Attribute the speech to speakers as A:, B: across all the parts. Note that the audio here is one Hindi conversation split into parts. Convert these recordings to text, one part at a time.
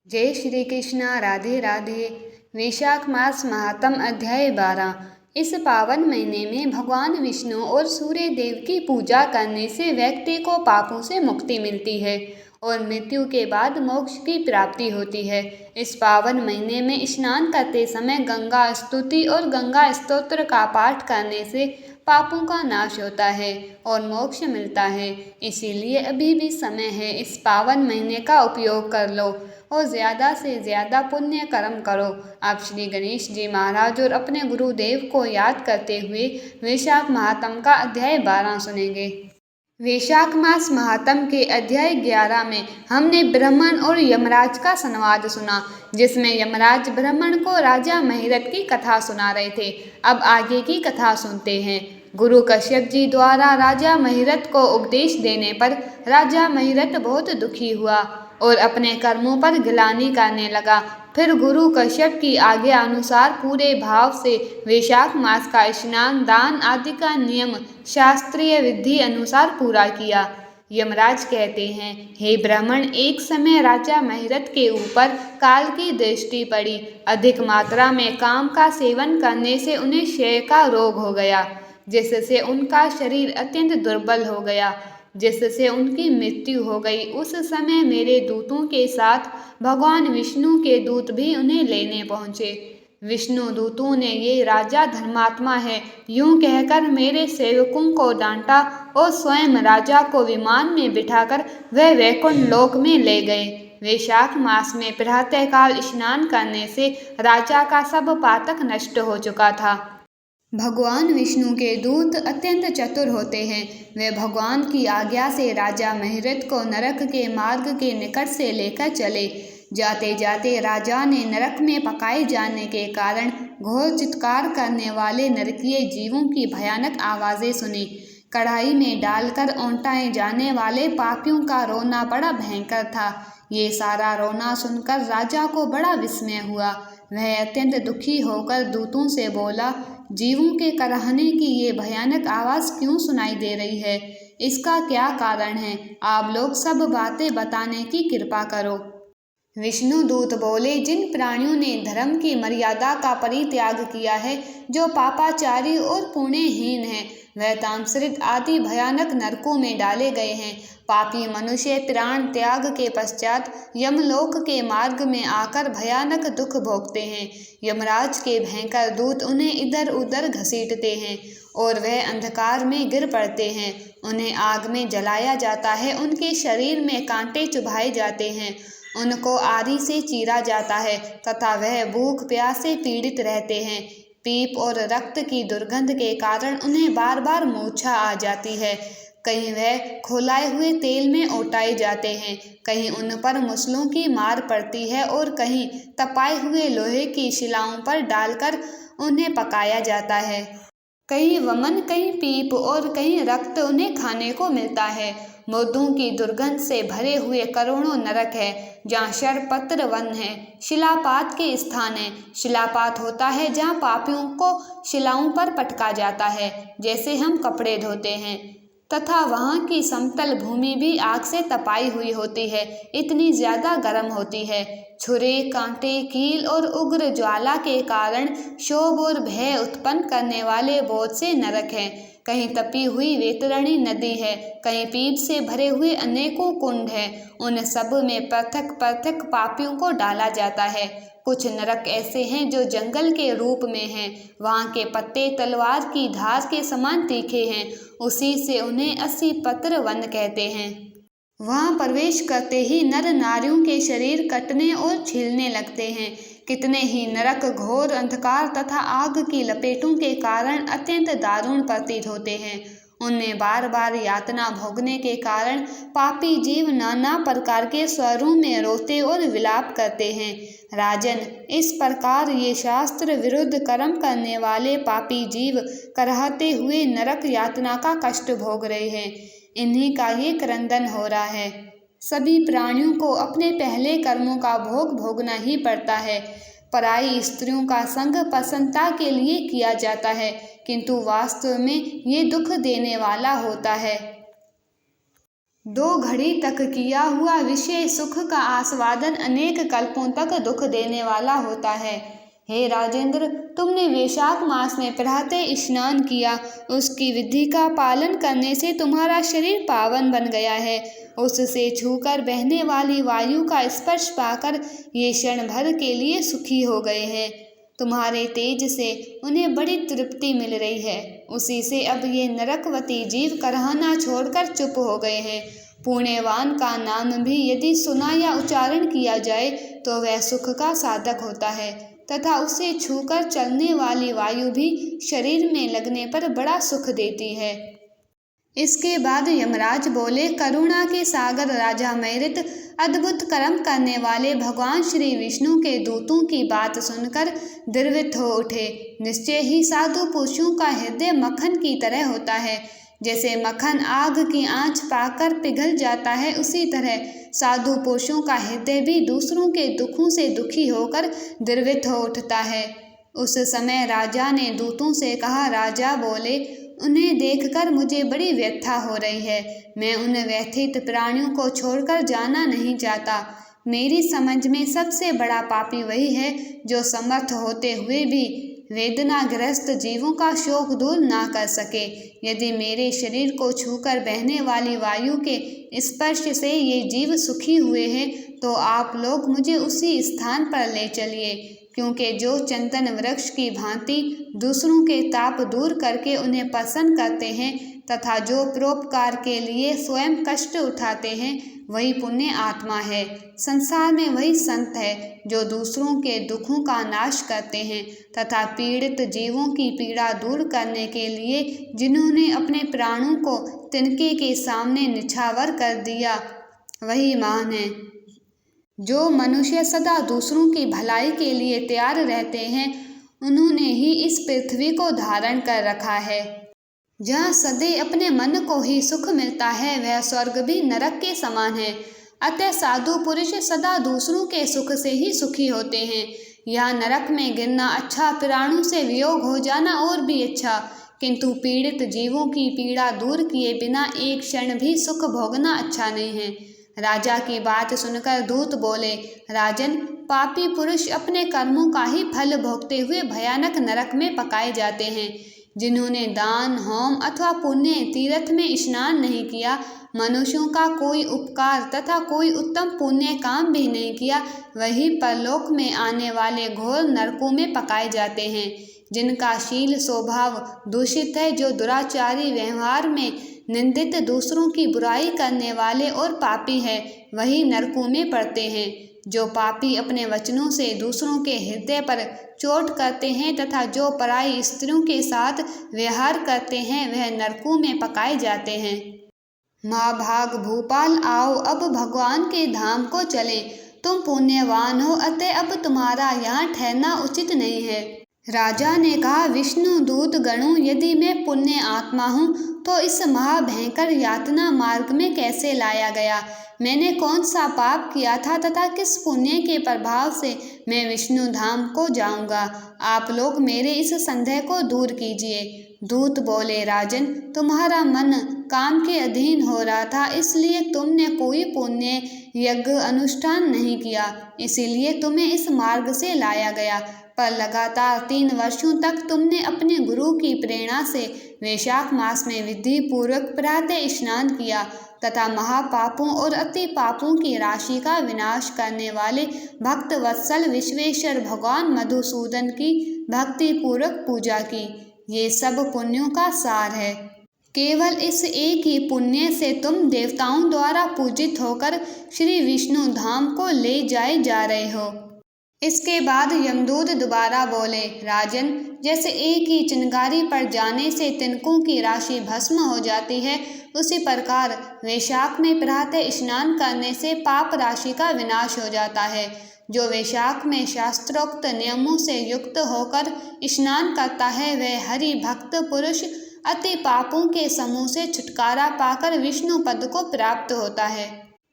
A: जय श्री कृष्णा। राधे राधे। वैशाख मास महात्म अध्याय 12। इस पावन महीने में भगवान विष्णु और सूर्य देव की पूजा करने से व्यक्ति को पापों से मुक्ति मिलती है और मृत्यु के बाद मोक्ष की प्राप्ति होती है। इस पावन महीने में स्नान करते समय गंगा स्तुति और गंगा स्तोत्र का पाठ करने से पापों का नाश होता है और मोक्ष मिलता है। इसीलिए अभी भी समय है, इस पावन महीने का उपयोग कर लो और ज़्यादा से ज़्यादा पुण्य कर्म करो। आप श्री गणेश जी महाराज और अपने गुरुदेव को याद करते हुए वैशाख महात्म का अध्याय 12 सुनेंगे। वैशाख मास महात्म के अध्याय 11 में हमने ब्राह्मण और यमराज का संवाद सुना, जिसमें यमराज ब्राह्मण को राजा महिरथ की कथा सुना रहे थे। अब आगे की कथा सुनते हैं। गुरु कश्यप जी द्वारा राजा महिरथ को उपदेश देने पर राजा महिरथ बहुत दुखी हुआ और अपने कर्मों पर गिलानी करने लगा। फिर गुरु कश्यप की आज्ञा अनुसार पूरे भाव से वैशाख मास का स्नान, दान आदि का नियम शास्त्रीय विधि अनुसार पूरा किया। यमराज कहते हैं, हे ब्राह्मण, एक समय राजा महिरथ के ऊपर काल की दृष्टि पड़ी। अधिक मात्रा में काम का सेवन करने से उन्हें क्षय का रोग हो गया, जिससे उनका शरीर अत्यंत दुर्बल हो गया, जिससे उनकी मृत्यु हो गई। उस समय मेरे दूतों के साथ भगवान विष्णु के दूत भी उन्हें लेने पहुँचे। विष्णु दूतों ने, ये राजा धर्मात्मा है, यूं कहकर मेरे सेवकों को डांटा और स्वयं राजा को विमान में बिठाकर वह वैकुंठ लोक में ले गए। वैशाख मास में प्रातःकाल स्नान करने से राजा का सब पातक नष्ट हो चुका था। भगवान विष्णु के दूत अत्यंत चतुर होते हैं। वे भगवान की आज्ञा से राजा महिरथ को नरक के मार्ग के निकट से लेकर चले। जाते जाते राजा ने नरक में पकाए जाने के कारण घोर चित्कार करने वाले नरकीय जीवों की भयानक आवाज़ें सुनी। कढ़ाई में डालकर औंटाए जाने वाले पापियों का रोना बड़ा भयंकर था। ये सारा रोना सुनकर राजा को बड़ा विस्मय हुआ। वह अत्यंत दुखी होकर दूतों से बोला, जीवों के कराहने की ये भयानक आवाज़ क्यों सुनाई दे रही है? इसका क्या कारण है? आप लोग सब बातें बताने की कृपा करो। विष्णु दूत बोले, जिन प्राणियों ने धर्म की मर्यादा का परित्याग किया है, जो पापाचारी और पुण्यहीन है, वह तामसिक आदि भयानक नरकों में डाले गए हैं। पापी मनुष्य प्राण त्याग के पश्चात यमलोक के मार्ग में आकर भयानक दुख भोगते हैं। यमराज के भयंकर दूत उन्हें इधर उधर घसीटते हैं और वह अंधकार में गिर पड़ते हैं। उन्हें आग में जलाया जाता है, उनके शरीर में कांटे चुभाए जाते हैं, उनको आरी से चीरा जाता है तथा वह भूख प्यास से पीड़ित रहते हैं। पीप और रक्त की दुर्गंध के कारण उन्हें बार बार मूर्छा आ जाती है। कहीं वह खौलाए हुए तेल में ओटाए जाते हैं, कहीं उन पर मुसलों की मार पड़ती है और कहीं तपाए हुए लोहे की शिलाओं पर डालकर उन्हें पकाया जाता है। कहीं वमन, कहीं पीप और कहीं रक्त उन्हें खाने को मिलता है। मुर्दों की दुर्गंध से भरे हुए करोड़ों नरक है, जहाँ शरपत्र वन है, शिलापात के स्थान है। शिलापात होता है जहाँ पापियों को शिलाओं पर पटका जाता है, जैसे हम कपड़े धोते हैं, तथा वहाँ की समतल भूमि भी आग से तपाई हुई होती है, इतनी ज्यादा गर्म होती है। छुरे, कांटे, कील और उग्र ज्वाला के कारण क्षोभ और भय उत्पन्न करने वाले बहुत से नरक हैं। कहीं तपी हुई वैतरणी नदी है, कहीं पीप से भरे हुए अनेकों कुंड हैं। उन सब में पृथक पृथक पापियों को डाला जाता है। कुछ नरक ऐसे हैं जो जंगल के रूप में हैं, वहाँ के पत्ते तलवार की धार के समान तीखे हैं, उसी से उन्हें 80 पत्र वन कहते हैं। वहाँ प्रवेश करते ही नर नारियों के शरीर कटने और छिलने लगते हैं। कितने ही नरक घोर अंधकार तथा आग की लपेटों के कारण अत्यंत दारुण प्रतीत होते हैं। उनमें बार बार यातना भोगने के कारण पापी जीव नाना प्रकार के स्वरों में रोते और विलाप करते हैं। राजन, इस प्रकार ये शास्त्र विरुद्ध कर्म करने वाले पापी जीव कराहते हुए नरक यातना का कष्ट भोग रहे हैं। इन्हीं का ये क्रंदन हो रहा है। सभी प्राणियों को अपने पहले कर्मों का भोग भोगना ही पड़ता है। पराई स्त्रियों का संग प्रसन्नता के लिए किया जाता है, किंतु वास्तव में ये दुख देने वाला होता है। 2 घड़ी तक किया हुआ विषय सुख का आस्वादन अनेक कल्पों तक दुख देने वाला होता है। हे राजेंद्र, तुमने वैशाख मास में प्रातः स्नान किया, उसकी विधि का पालन करने से तुम्हारा शरीर पावन बन गया है। उससे छूकर बहने वाली वायु का स्पर्श पाकर ये क्षण भर के लिए सुखी हो गए हैं। तुम्हारे तेज से उन्हें बड़ी तृप्ति मिल रही है। उसी से अब ये नरकवती जीव कराहना छोड़कर चुप हो गए हैं। पुण्यवान का नाम भी यदि सुना या उच्चारण किया जाए तो वह सुख का साधक होता है तथा उसे छूकर चलने वाली वायु भी शरीर में लगने पर बड़ा सुख देती है। इसके बाद यमराज बोले, करुणा के सागर राजा मैरित, अद्भुत कर्म करने वाले भगवान श्री विष्णु के दूतों की बात सुनकर द्रवित हो उठे। निश्चय ही साधु पुरुषों का हृदय मक्खन की तरह होता है। जैसे मक्खन आग की आंच पाकर पिघल जाता है, उसी तरह साधु पुरुषों का हृदय भी दूसरों के दुखों से दुखी होकर द्रवित हो उठता है। उस समय राजा ने दूतों से कहा, राजा बोले, उन्हें देखकर मुझे बड़ी व्यथा हो रही है। मैं उन व्यथित प्राणियों को छोड़कर जाना नहीं चाहता। मेरी समझ में सबसे बड़ा पापी वही है जो समर्थ होते हुए भी वेदनाग्रस्त जीवों का शोक दूर ना कर सके। यदि मेरे शरीर को छूकर बहने वाली वायु के स्पर्श से ये जीव सुखी हुए हैं तो आप लोग मुझे उसी स्थान पर ले चलिए, क्योंकि जो चंदन वृक्ष की भांति दूसरों के ताप दूर करके उन्हें प्रसन्न करते हैं तथा जो परोपकार के लिए स्वयं कष्ट उठाते हैं, वही पुण्य आत्मा है। संसार में वही संत है जो दूसरों के दुखों का नाश करते हैं तथा पीड़ित जीवों की पीड़ा दूर करने के लिए जिन्होंने अपने प्राणों को तिनके के सामने निछावर कर दिया, वही महान है। जो मनुष्य सदा दूसरों की भलाई के लिए तैयार रहते हैं, उन्होंने ही इस पृथ्वी को धारण कर रखा है। जहाँ सदैव अपने मन को ही सुख मिलता है, वह स्वर्ग भी नरक के समान है। अतः साधु पुरुष सदा दूसरों के सुख से ही सुखी होते हैं। यहाँ नरक में गिरना अच्छा, प्राणों से वियोग हो जाना और भी अच्छा, किंतु पीड़ित जीवों की पीड़ा दूर किए बिना एक क्षण भी सुख भोगना अच्छा नहीं है। राजा की बात सुनकर दूत बोले, राजन, पापी पुरुष अपने कर्मों का ही फल भोगते हुए भयानक नरक में पकाए जाते हैं। जिन्होंने दान, होम अथवा पुण्य तीर्थ में स्नान नहीं किया, मनुष्यों का कोई उपकार तथा कोई उत्तम पुण्य काम भी नहीं किया, वही परलोक में आने वाले घोर नरकों में पकाए जाते हैं। जिनका शील स्वभाव दूषित है, जो दुराचारी व्यवहार में निंदित, दूसरों की बुराई करने वाले और पापी है, वही नरकों में पड़ते हैं। जो पापी अपने वचनों से दूसरों के हृदय पर चोट करते हैं तथा जो पराई स्त्रियों के साथ व्यवहार करते हैं, वह नरकों में पकाए जाते हैं। महाभाग भूपाल, आओ अब भगवान के धाम को चलें। तुम पुण्यवान हो, अतः अब तुम्हारा यहाँ ठहरना उचित नहीं है। राजा ने कहा, विष्णु दूत गणों, यदि मैं पुण्य आत्मा हूँ तो इस महाभयंकर यातना मार्ग में कैसे लाया गया? मैंने कौन सा पाप किया था तथा किस पुण्य के प्रभाव से मैं विष्णु धाम को जाऊंगा? आप लोग मेरे इस संदेह को दूर कीजिए। दूत बोले, राजन, तुम्हारा मन काम के अधीन हो रहा था, इसलिए तुमने कोई पुण्य यज्ञ अनुष्ठान नहीं किया, इसीलिए तुम्हें इस मार्ग से लाया गया। पर लगातार 3 वर्षों तक तुमने अपने गुरु की प्रेरणा से वैशाख मास में विधि पूर्वक प्रातः स्नान किया तथा महापापों और अति पापों की राशि का विनाश करने वाले भक्त वत्सल विश्वेश्वर भगवान मधुसूदन की भक्ति पूर्वक पूजा की। ये सब पुण्यों का सार है। केवल इस एक ही पुण्य से तुम देवताओं द्वारा पूजित होकर श्री विष्णु धाम को ले जाए जा रहे हो। इसके बाद यमदूत दोबारा बोले, राजन, जैसे एक ही चिंगारी पर जाने से तिनकों की राशि भस्म हो जाती है, उसी प्रकार वैशाख में प्रातः स्नान करने से पाप राशि का विनाश हो जाता है। जो वैशाख में शास्त्रोक्त नियमों से युक्त होकर स्नान करता है, वह हरि भक्त पुरुष अति पापों के समूह से छुटकारा पाकर विष्णु पद को प्राप्त होता है।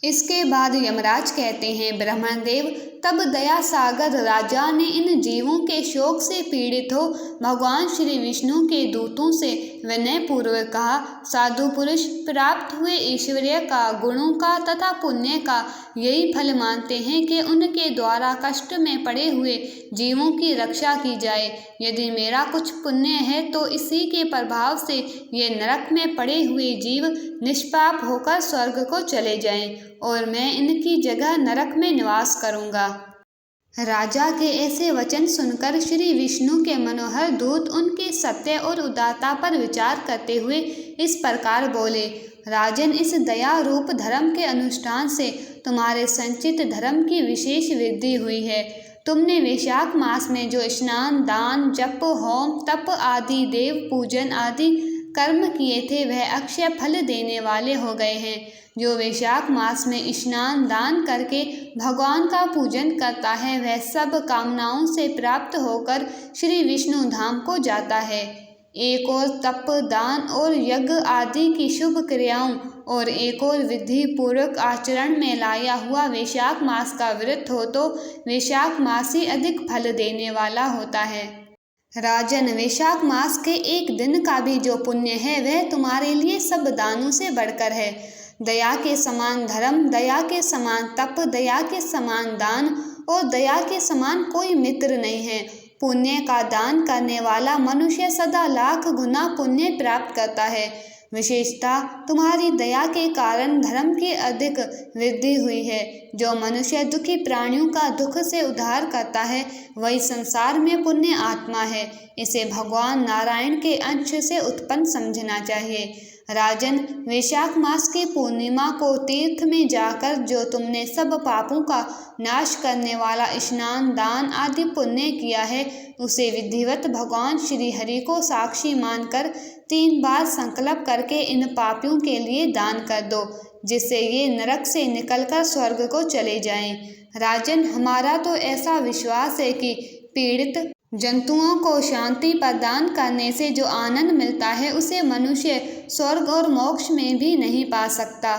A: इसके बाद यमराज कहते हैं, ब्रह्मण देव, तब दया सागर राजा ने इन जीवों के शोक से पीड़ित हो भगवान श्री विष्णु के दूतों से विनय पूर्वक कहा, साधु पुरुष प्राप्त हुए ऐश्वर्य का, गुणों का तथा पुण्य का यही फल मानते हैं कि उनके द्वारा कष्ट में पड़े हुए जीवों की रक्षा की जाए। यदि मेरा कुछ पुण्य है तो इसी के प्रभाव से ये नरक में पड़े हुए जीव निष्पाप होकर स्वर्ग को चले जाएं और मैं इनकी जगह नरक में निवास करूंगा। राजा के ऐसे वचन सुनकर श्री विष्णु के मनोहर दूत उनके सत्य और उदारता पर विचार करते हुए इस प्रकार बोले, राजन, इस दया रूप धर्म के अनुष्ठान से तुम्हारे संचित धर्म की विशेष वृद्धि हुई है। तुमने वैशाख मास में जो स्नान, दान, जप, होम, तप आदि, देव पूजन आदि कर्म किए थे वह अक्षय फल देने वाले हो गए हैं। जो वैशाख मास में स्नान दान करके भगवान का पूजन करता है वह सब कामनाओं से प्राप्त होकर श्री विष्णु धाम को जाता है। एक और तप, दान और यज्ञ आदि की शुभ क्रियाओं और एक और विधि पूर्वक आचरण में लाया हुआ वैशाख मास का व्रत हो तो वैशाख मास ही अधिक फल देने वाला होता है। राजन, वैशाख मास के एक दिन का भी जो पुण्य है वह तुम्हारे लिए सब दानों से बढ़कर है। दया के समान धर्म, दया के समान तप, दया के समान दान और दया के समान कोई मित्र नहीं है। पुण्य का दान करने वाला मनुष्य सदा लाख गुना पुण्य प्राप्त करता है। विशेषता तुम्हारी दया के कारण धर्म की अधिक वृद्धि हुई है। जो मनुष्य दुखी प्राणियों का दुख से उद्धार करता है वही संसार में पुण्य आत्मा है। इसे भगवान नारायण के अंश से उत्पन्न समझना चाहिए। राजन, वैशाख मास की पूर्णिमा को तीर्थ में जाकर जो तुमने सब पापों का नाश करने वाला स्नान, दान आदि पुण्य किया है उसे विधिवत भगवान श्री हरि को साक्षी मानकर 3 बार संकल्प करके इन पापियों के लिए दान कर दो, जिससे ये नरक से निकलकर स्वर्ग को चले जाएं। राजन, हमारा तो ऐसा विश्वास है कि पीड़ित जंतुओं को शांति प्रदान करने से जो आनंद मिलता है उसे मनुष्य स्वर्ग और मोक्ष में भी नहीं पा सकता।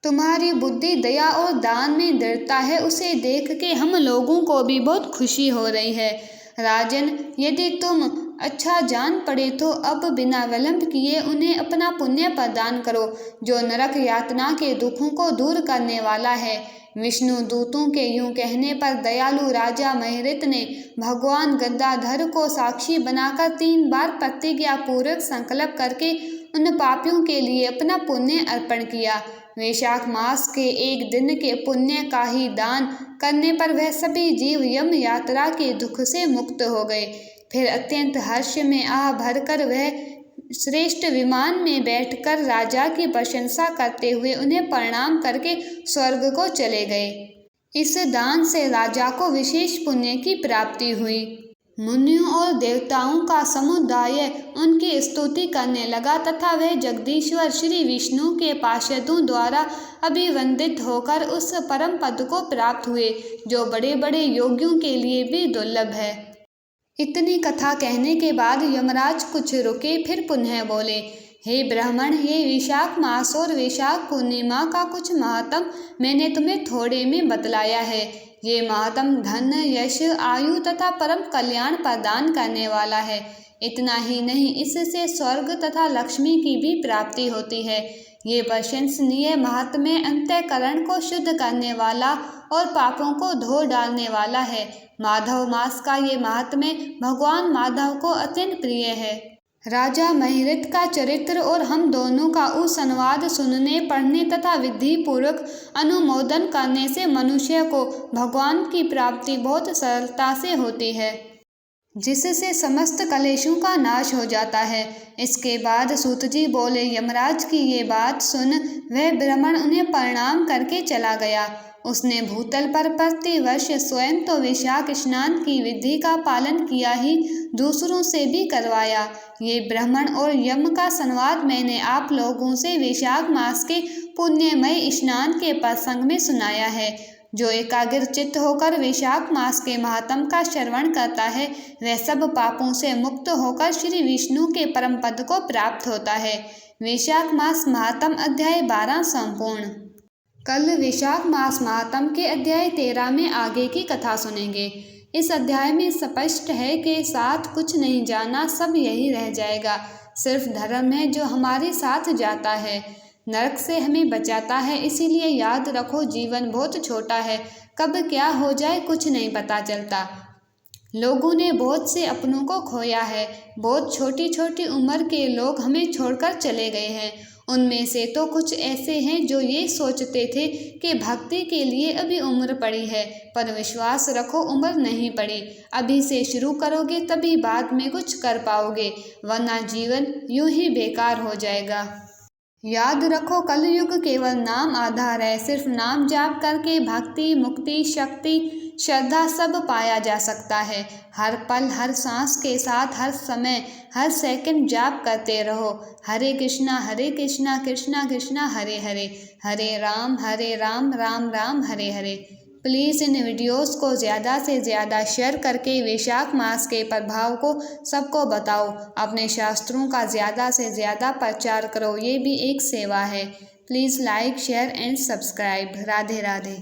A: तुम्हारी बुद्धि दया और दान में दृढ़ता है, उसे देख के हम लोगों को भी बहुत खुशी हो रही है। राजन, यदि तुम अच्छा जान पड़े तो अब बिना विलंब किए उन्हें अपना पुण्य प्रदान करो, जो नरक यातना के दुखों को दूर करने वाला है। विष्णु दूतों के यूं कहने पर दयालु राजा महिरित ने भगवान गद्दाधर को साक्षी बनाकर 3 बार प्रतिज्ञा पूर्वक संकल्प करके उन पापियों के लिए अपना पुण्य अर्पण किया। वैशाख मास के एक दिन के पुण्य का ही दान करने पर वह सभी जीव यम यात्रा के दुख से मुक्त हो गए। फिर अत्यंत हर्ष में आह भरकर वह श्रेष्ठ विमान में बैठकर राजा की प्रशंसा करते हुए उन्हें प्रणाम करके स्वर्ग को चले गए। इस दान से राजा को विशेष पुण्य की प्राप्ति हुई। मुनियों और देवताओं का समुदाय उनकी स्तुति करने लगा तथा वह जगदीश्वर श्री विष्णु के पार्षदों द्वारा अभिवंदित होकर उस परम पद को प्राप्त हुए जो बड़े बड़े योगियों के लिए भी दुर्लभ है। इतनी कथा कहने के बाद यमराज कुछ रुके, फिर पुनः बोले, हे ब्राह्मण, ये वैशाख मास और वैशाख पूर्णिमा का कुछ महत्म मैंने तुम्हें थोड़े में बतलाया है। ये महत्म धन, यश, आयु तथा परम कल्याण प्रदान करने वाला है। इतना ही नहीं, इससे स्वर्ग तथा लक्ष्मी की भी प्राप्ति होती है। ये प्रशंसनीय महात्म्य अंतःकरण को शुद्ध करने वाला और पापों को धो डालने वाला है। माधव मास का ये महात्म्य भगवान माधव को अत्यंत प्रिय है। राजा महिरित का चरित्र और हम दोनों का उस संवाद सुनने, पढ़ने तथा विधि पूर्वक अनुमोदन करने से मनुष्य को भगवान की प्राप्ति बहुत सरलता से होती है, जिससे समस्त कलेशों का नाश हो जाता है। इसके बाद सूत जी बोले, यमराज की ये बात सुन वह ब्राह्मण उन्हें प्रणाम करके चला गया। उसने भूतल पर प्रतिवर्ष स्वयं तो वैशाख स्नान की विधि का पालन किया ही दूसरों से भी करवाया। ये ब्राह्मण और यम का संवाद मैंने आप लोगों से वैशाख मास के पुण्यमय स्नान के प्रसंग में सुनाया है। जो एकाग्र चित्त होकर वैशाख मास के महात्म का श्रवण करता है वह सब पापों से मुक्त होकर श्री विष्णु के परम पद को प्राप्त होता है। वैशाख मास महात्म अध्याय 12 संपूर्ण। कल वैशाख मास महात्म के अध्याय 13 में आगे की कथा सुनेंगे। इस अध्याय में स्पष्ट है कि साथ कुछ नहीं जाना, सब यही रह जाएगा। सिर्फ धर्म है जो हमारे साथ जाता है, नरक से हमें बचाता है। इसीलिए याद रखो, जीवन बहुत छोटा है, कब क्या हो जाए कुछ नहीं पता चलता। लोगों ने बहुत से अपनों को खोया है। बहुत छोटी छोटी उम्र के लोग हमें छोड़कर चले गए हैं। उनमें से तो कुछ ऐसे हैं जो ये सोचते थे कि भक्ति के लिए अभी उम्र पड़ी है, पर विश्वास रखो, उम्र नहीं पड़ी। अभी से शुरू करोगे तभी बाद में कुछ कर पाओगे, वरना जीवन यूं ही बेकार हो जाएगा। याद रखो, कलयुग केवल नाम आधार है। सिर्फ नाम जाप करके भक्ति, मुक्ति, शक्ति, श्रद्धा सब पाया जा सकता है। हर पल, हर सांस के साथ, हर समय, हर सेकंड जाप करते रहो, हरे कृष्णा कृष्णा कृष्णा हरे हरे, हरे Ram Ram Ram Hare Hare. Please in videos को ज़्यादा से ज़्यादा शेयर करके वैशाख मास के प्रभाव को सबको बताओ। अपने शास्त्रों का ज़्यादा से ज़्यादा प्रचार करो, ये भी एक सेवा है। Please like, share and subscribe. Radhe Radhe.